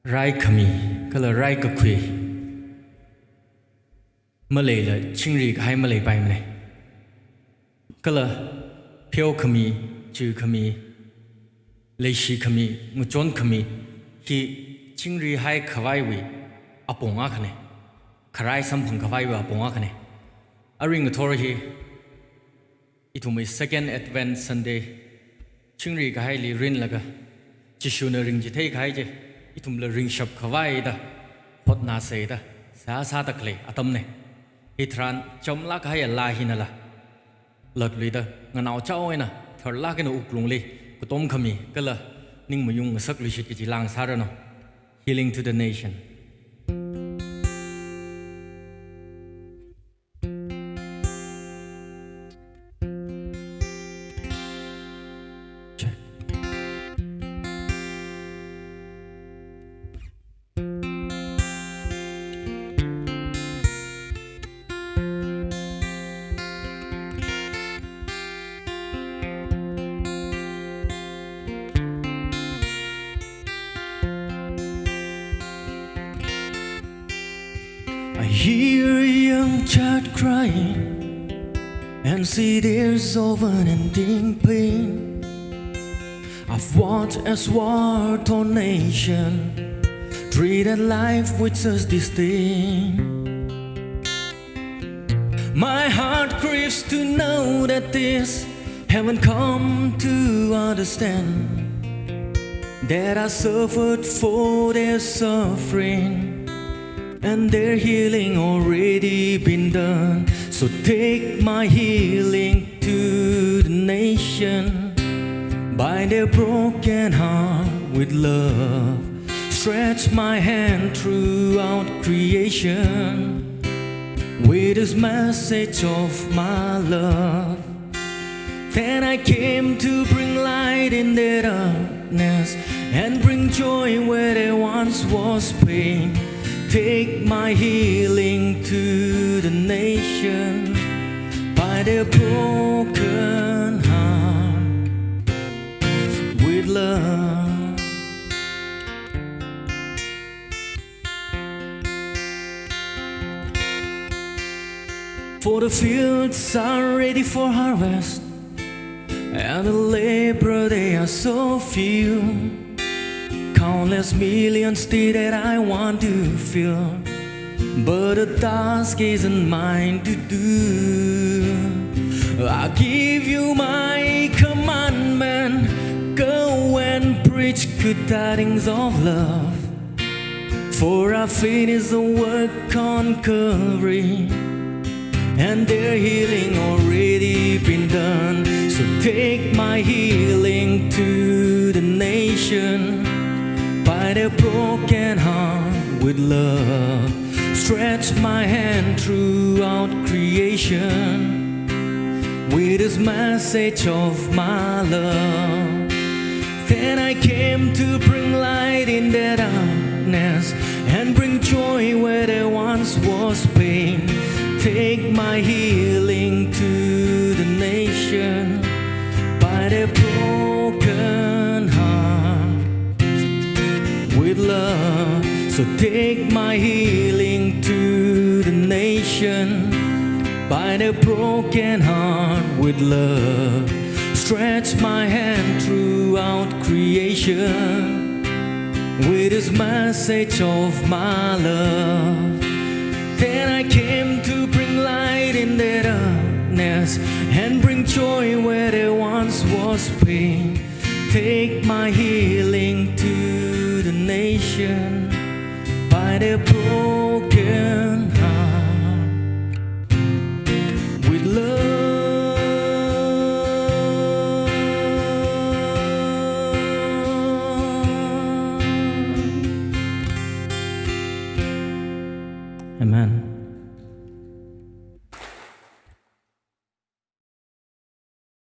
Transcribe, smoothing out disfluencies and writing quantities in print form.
Rai kami kala rai ka khui Malay la chingri hai Malay pai mane kala pyo kami chu kami leishi kami nguchon kami ki chingri hai khawai wi aponga khane kharai samphang khawai wi aponga khane aring thor hi itumi second advent sunday chingri ka hai li rin laga chishuna ring ji thei khai je itum la ring shop khawai da hot na se da sa takle atam ne hitran chom la ka ya la hinala lot li da nganau chao ina thor la ke no uklung li kutom khami kala ning mayung sak li shit ki lang sara no healing to the nation I hear a young child crying and see there's of unending pain. I've watched as war-torn nation treated life with such disdain. My heart grieves to know that this haven't come to understand that I suffered for their suffering and their healing already been done. So take my healing to the nation by their broken heart with love. Stretch my hand throughout creation with this message of my love. Then I came to bring light in their darkness and bring joy where there once was pain. Take my healing to the nation by their broken heart with love. For the fields are ready for harvest, and the labor they are so few. Countless millions did that I want to feel, but the task isn't mine to do. I give you my commandment, go and preach good tidings of love. For I finished the work on Calvary, and their healing already been done. So take my healing to the nation by their broken heart with love. Stretch my hand throughout creation with this message of my love. Then I came to bring light in their darkness and bring joy where there once was pain. Take my healing to the nation by their broken heart with love. So take my healing to the nation by their broken heart with love. Stretch my hand throughout creation with this message of my love. Then I came to bring light in their darkness and bring joy where there once was pain. Take my healing to the nation by their broken